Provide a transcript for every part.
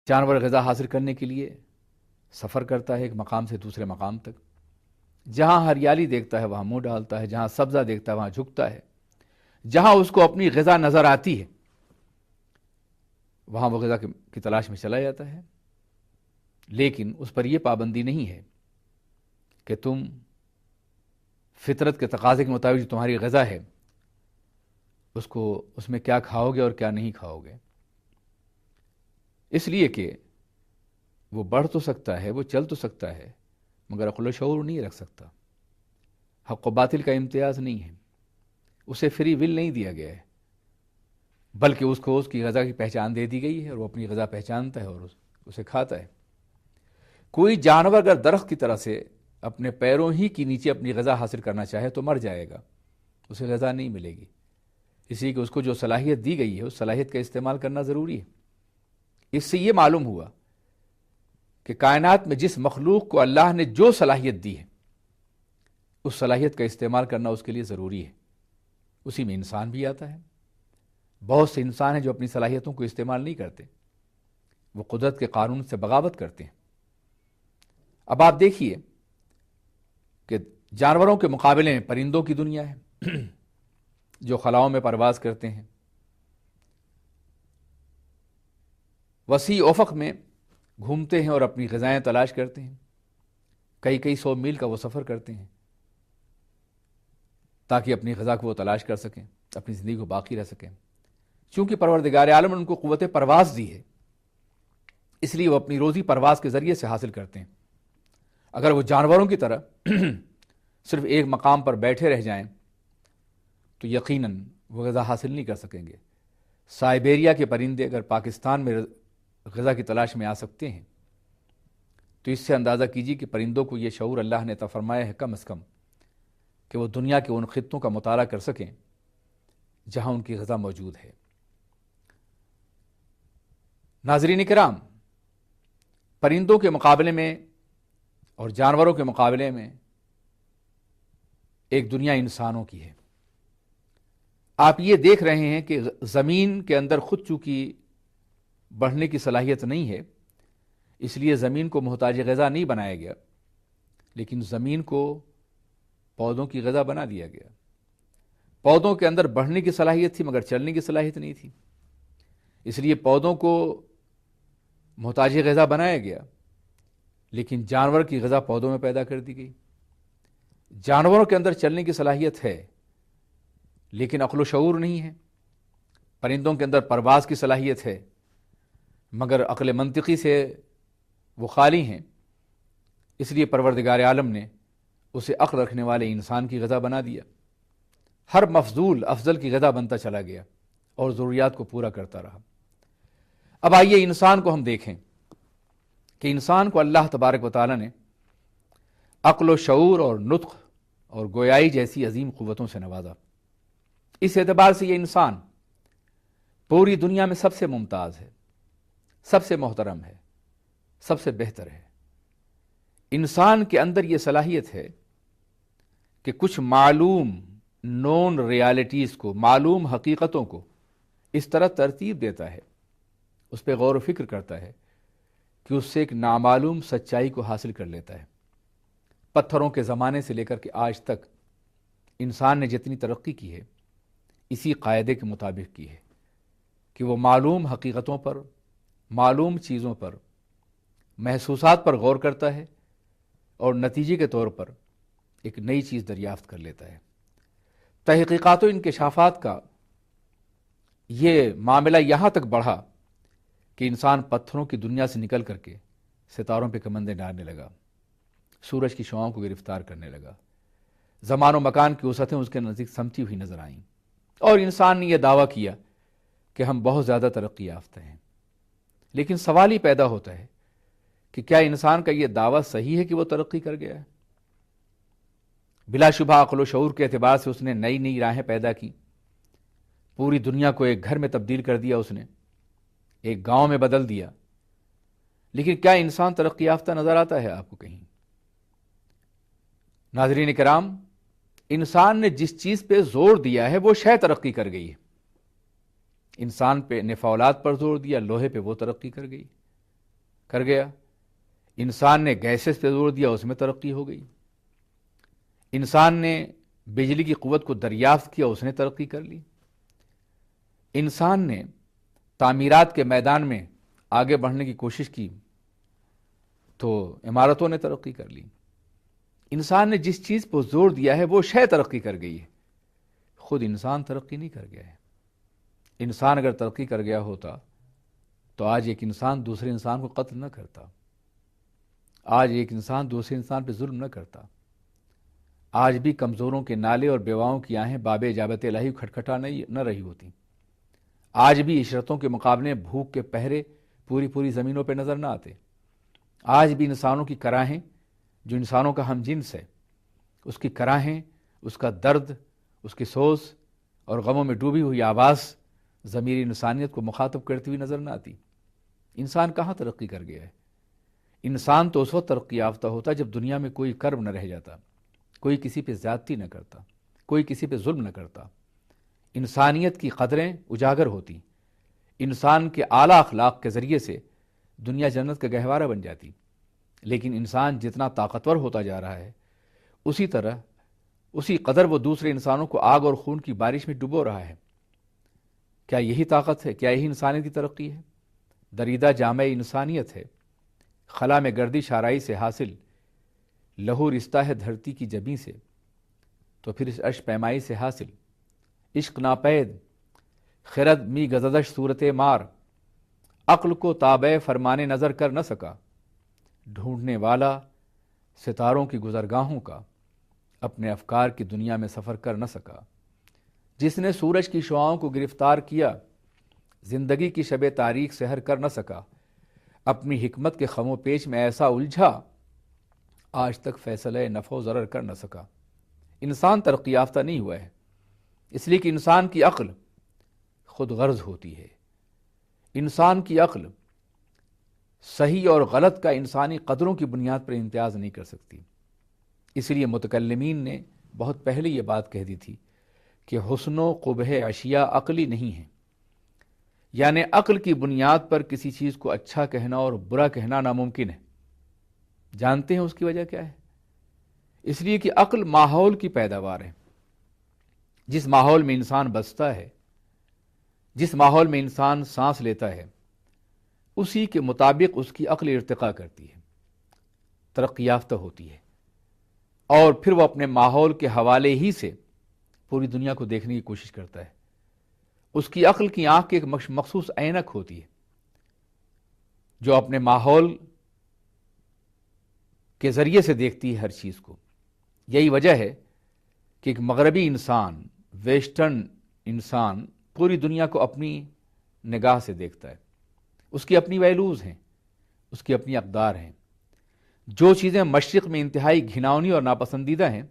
جانور غذا حاصل کرنے کے لیے سفر کرتا ہے ایک مقام سے دوسرے مقام تک، جہاں ہریالی دیکھتا ہے وہاں منہ ڈالتا ہے، جہاں سبزہ دیکھتا ہے وہاں جھکتا ہے، جہاں اس کو اپنی غذا نظر آتی ہے وہاں وہ غذا کی تلاش میں چلا جاتا ہے۔ لیکن اس پر یہ پابندی نہیں ہے کہ تم فطرت کے تقاضے کے مطابق جو تمہاری غذا ہے اس میں کیا کھاؤ گے اور کیا نہیں کھاؤ گے، اس لیے کہ وہ بڑھ تو سکتا ہے، وہ چل تو سکتا ہے، مگر عقل و شعور نہیں رکھ سکتا۔ حق و باطل کا امتیاز نہیں ہے، اسے فری ول نہیں دیا گیا ہے، بلکہ اس کو اس کی غذا کی پہچان دے دی گئی ہے اور وہ اپنی غذا پہچانتا ہے اور اسے کھاتا ہے۔ کوئی جانور اگر درخت کی طرح سے اپنے پیروں ہی کے نیچے اپنی غذا حاصل کرنا چاہے تو مر جائے گا، اسے غذا نہیں ملے گی، اسی کہ اس کو جو صلاحیت دی گئی ہے اس صلاحیت کا استعمال کرنا ضروری ہے۔ اس سے یہ معلوم ہوا کہ کائنات میں جس مخلوق کو اللہ نے جو صلاحیت دی ہے اس صلاحیت کا استعمال کرنا اس کے لیے ضروری ہے۔ اسی میں انسان بھی آتا ہے۔ بہت سے انسان ہیں جو اپنی صلاحیتوں کو استعمال نہیں کرتے، وہ قدرت کے قانون سے بغاوت کرتے ہیں۔ اب آپ دیکھیے کہ جانوروں کے مقابلے میں پرندوں کی دنیا ہے جو خلاؤں میں پرواز کرتے ہیں، وسیع افق میں گھومتے ہیں اور اپنی غذائیں تلاش کرتے ہیں، کئی کئی سو میل کا وہ سفر کرتے ہیں تاکہ اپنی غذا کو وہ تلاش کر سکیں، اپنی زندگی کو باقی رہ سکیں۔ چونکہ پروردگار عالم نے ان کو قوت پرواز دی ہے، اس لیے وہ اپنی روزی پرواز کے ذریعے سے حاصل کرتے ہیں۔ اگر وہ جانوروں کی طرح صرف ایک مقام پر بیٹھے رہ جائیں تو یقیناً وہ غذا حاصل نہیں کر سکیں گے۔ سائبیریا کے پرندے اگر پاکستان میں غذا کی تلاش میں آ سکتے ہیں تو اس سے اندازہ کیجیے کہ پرندوں کو یہ شعور اللہ نے عطا فرمایا ہے کم از کم کہ وہ دنیا کے ان خطوں کا مطالعہ کر سکیں جہاں ان کی غذا موجود ہے۔ ناظرین کرام، پرندوں کے مقابلے میں اور جانوروں کے مقابلے میں ایک دنیا انسانوں کی ہے۔ آپ یہ دیکھ رہے ہیں کہ زمین کے اندر خود چونکہ بڑھنے کی صلاحیت نہیں ہے، اس لیے زمین کو محتاج غذا نہیں بنایا گیا، لیکن زمین کو پودوں کی غذا بنا دیا گیا۔ پودوں کے اندر بڑھنے کی صلاحیت تھی مگر چلنے کی صلاحیت نہیں تھی، اس لیے پودوں کو محتاج غذا بنایا گیا، لیکن جانور کی غذا پودوں میں پیدا کر دی گئی۔ جانوروں کے اندر چلنے کی صلاحیت ہے لیکن عقل و شعور نہیں ہے، پرندوں کے اندر پرواز کی صلاحیت ہے مگر عقل منطقی سے وہ خالی ہیں، اس لیے پروردگار عالم نے اسے عقل رکھنے والے انسان کی غذا بنا دیا۔ ہر مفضول افضل کی غذا بنتا چلا گیا اور ضروریات کو پورا کرتا رہا۔ اب آئیے انسان کو ہم دیکھیں کہ انسان کو اللہ تبارک و تعالی نے عقل و شعور اور نطق اور گویائی جیسی عظیم قوتوں سے نوازا۔ اس اعتبار سے یہ انسان پوری دنیا میں سب سے ممتاز ہے، سب سے محترم ہے، سب سے بہتر ہے۔ انسان کے اندر یہ صلاحیت ہے کہ کچھ معلوم نون ریالٹیز کو، معلوم حقیقتوں کو اس طرح ترتیب دیتا ہے، اس پہ غور و فکر کرتا ہے کہ اس سے ایک نامعلوم سچائی کو حاصل کر لیتا ہے۔ پتھروں کے زمانے سے لے کر کے آج تک انسان نے جتنی ترقی کی ہے اسی قاعدے کے مطابق کی ہے کہ وہ معلوم حقیقتوں پر، معلوم چیزوں پر، محسوسات پر غور کرتا ہے اور نتیجے کے طور پر ایک نئی چیز دریافت کر لیتا ہے۔ تحقیقات و انکشافات کا یہ معاملہ یہاں تک بڑھا کہ انسان پتھروں کی دنیا سے نکل کر کے ستاروں پہ کمندیں ڈالنے لگا، سورج کی شعاؤں کو گرفتار کرنے لگا، زمان و مکان کی وسعتیں اس کے نزدیک سمٹی ہوئی نظر آئیں، اور انسان نے یہ دعویٰ کیا کہ ہم بہت زیادہ ترقی یافتہ ہیں۔ لیکن سوال ہی پیدا ہوتا ہے کہ کیا انسان کا یہ دعویٰ صحیح ہے کہ وہ ترقی کر گیا ہے؟ بلا شبہ عقل و شعور کے اعتبار سے اس نے نئی نئی راہیں پیدا کی، پوری دنیا کو ایک گھر میں تبدیل کر دیا، اس نے ایک گاؤں میں بدل دیا، لیکن کیا انسان ترقی یافتہ نظر آتا ہے آپ کو کہیں؟ ناظرین کرام، انسان نے جس چیز پہ زور دیا ہے وہ شے ترقی کر گئی ہے۔ انسان پہ نے فولاد پر زور دیا، لوہے پہ وہ ترقی کر گئی، کر گیا، انسان نے گیسز پہ زور دیا، اس میں ترقی ہو گئی، انسان نے بجلی کی قوت کو دریافت کیا، اس نے ترقی کر لی، انسان نے تعمیرات کے میدان میں آگے بڑھنے کی کوشش کی تو عمارتوں نے ترقی کر لی۔ انسان نے جس چیز پر زور دیا ہے وہ شے ترقی کر گئی ہے، خود انسان ترقی نہیں کر گیا ہے۔ انسان اگر ترقی کر گیا ہوتا تو آج ایک انسان دوسرے انسان کو قتل نہ کرتا، آج ایک انسان دوسرے انسان پہ ظلم نہ کرتا، آج بھی کمزوروں کے نالے اور بیواؤں کی آہیں باب اجابت الہی کھٹکھٹا نہ رہی ہوتی، آج بھی عشرتوں کے مقابلے بھوک کے پہرے پوری زمینوں پہ نظر نہ آتے، آج بھی انسانوں کی کراہیں جو انسانوں کا ہم جنس ہے، اس کی کراہیں، اس کا درد، اس کی سوز اور غموں میں ڈوبی ہوئی آواز ضمیر انسانیت کو مخاطب کرتی ہوئی نظر نہ آتی۔ انسان کہاں ترقی کر گیا ہے؟ انسان تو اس وقت ترقی یافتہ ہوتا جب دنیا میں کوئی کرب نہ رہ جاتا، کوئی کسی پہ زیادتی نہ کرتا، کوئی کسی پہ ظلم نہ کرتا، انسانیت کی قدریں اجاگر ہوتی، انسان کے اعلیٰ اخلاق کے ذریعے سے دنیا جنت کا گہوارہ بن جاتی۔ لیکن انسان جتنا طاقتور ہوتا جا رہا ہے اسی قدر وہ دوسرے انسانوں کو آگ اور خون کی بارش میں ڈبو رہا ہے۔ کیا یہی طاقت ہے؟ کیا یہی انسانیت کی ترقی ہے؟ دریدہ جامع انسانیت ہے، خلا میں گردش آرائی سے حاصل، لہو رشتہ ہے دھرتی کی جبیں سے، تو پھر اس عرش پیمائی سے حاصل، عشق ناپید خرد می گزدش صورت مار، عقل کو تابع فرمانے نظر کر نہ سکا، ڈھونڈنے والا ستاروں کی گزرگاہوں کا اپنے افکار کی دنیا میں سفر کر نہ سکا، جس نے سورج کی شعاؤں کو گرفتار کیا، زندگی کی شب تاریخ سحر کر نہ سکا، اپنی حکمت کے خم و پیچ میں ایسا الجھا، آج تک فیصلہ نفع و ضرر کر نہ سکا۔ انسان ترقی یافتہ نہیں ہوا ہے، اس لیے کہ انسان کی عقل خود غرض ہوتی ہے، انسان کی عقل صحیح اور غلط کا انسانی قدروں کی بنیاد پر امتیاز نہیں کر سکتی۔ اس لیے متکلمین نے بہت پہلے یہ بات کہہ دی تھی کہ حسن و قبح اشیاء عقلی نہیں ہیں، یعنی عقل کی بنیاد پر کسی چیز کو اچھا کہنا اور برا کہنا ناممکن ہے۔ جانتے ہیں اس کی وجہ کیا ہے؟ اس لیے کہ عقل ماحول کی پیداوار ہے، جس ماحول میں انسان بستا ہے، جس ماحول میں انسان سانس لیتا ہے، اسی کے مطابق اس کی عقل ارتقا کرتی ہے، ترقی یافتہ ہوتی ہے، اور پھر وہ اپنے ماحول کے حوالے ہی سے پوری دنیا کو دیکھنے کی کوشش کرتا ہے۔ اس کی عقل کی آنکھ کی ایک مخصوص عینک ہوتی ہے جو اپنے ماحول کے ذریعے سے دیکھتی ہے ہر چیز کو۔ یہی وجہ ہے کہ ایک مغربی انسان، ویسٹرن انسان پوری دنیا کو اپنی نگاہ سے دیکھتا ہے، اس کی اپنی ویلوز ہیں، اس کی اپنی اقدار ہیں۔ جو چیزیں مشرق میں انتہائی گھناؤنی اور ناپسندیدہ ہیں،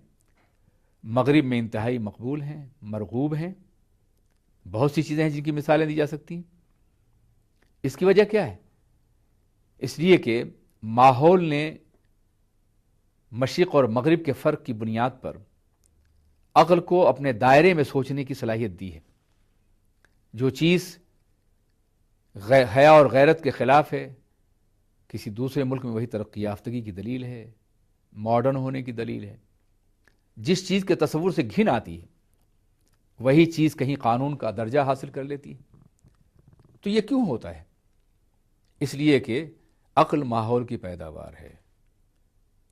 مغرب میں انتہائی مقبول ہیں، مرغوب ہیں۔ بہت سی چیزیں ہیں جن کی مثالیں دی جا سکتی ہیں۔ اس کی وجہ کیا ہے؟ اس لیے کہ ماحول نے مشرق اور مغرب کے فرق کی بنیاد پر عقل کو اپنے دائرے میں سوچنے کی صلاحیت دی ہے۔ جو چیز حیا اور غیرت کے خلاف ہے، کسی دوسرے ملک میں وہی ترقی یافتگی کی دلیل ہے، ماڈرن ہونے کی دلیل ہے۔ جس چیز کے تصور سے گھن آتی ہے وہی چیز کہیں قانون کا درجہ حاصل کر لیتی ہے۔ تو یہ کیوں ہوتا ہے؟ اس لیے کہ عقل ماحول کی پیداوار ہے۔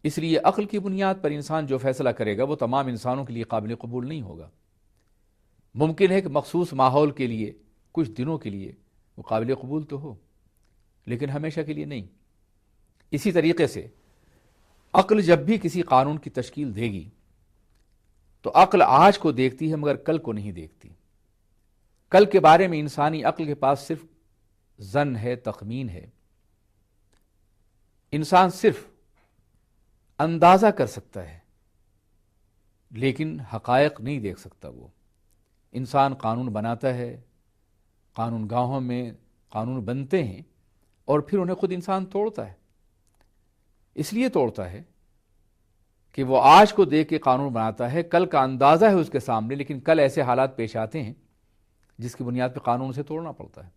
اس لیے عقل کی بنیاد پر انسان جو فیصلہ کرے گا وہ تمام انسانوں کے لیے قابل قبول نہیں ہوگا۔ ممکن ہے کہ مخصوص ماحول کے لیے کچھ دنوں کے لیے وہ قابل قبول تو ہو، لیکن ہمیشہ کے لیے نہیں۔ اسی طریقے سے عقل جب بھی کسی قانون کی تشکیل دے گی تو عقل آج کو دیکھتی ہے مگر کل کو نہیں دیکھتی۔ کل کے بارے میں انسانی عقل کے پاس صرف ظن ہے، تخمین ہے۔ انسان صرف اندازہ کر سکتا ہے لیکن حقائق نہیں دیکھ سکتا۔ وہ انسان قانون بناتا ہے، قانون گاہوں میں قانون بنتے ہیں اور پھر انہیں خود انسان توڑتا ہے۔ اس لیے توڑتا ہے کہ وہ آج کو دیکھ کے قانون بناتا ہے، کل کا اندازہ ہے اس کے سامنے، لیکن کل ایسے حالات پیش آتے ہیں جس کی بنیاد پہ قانون سے توڑنا پڑتا ہے۔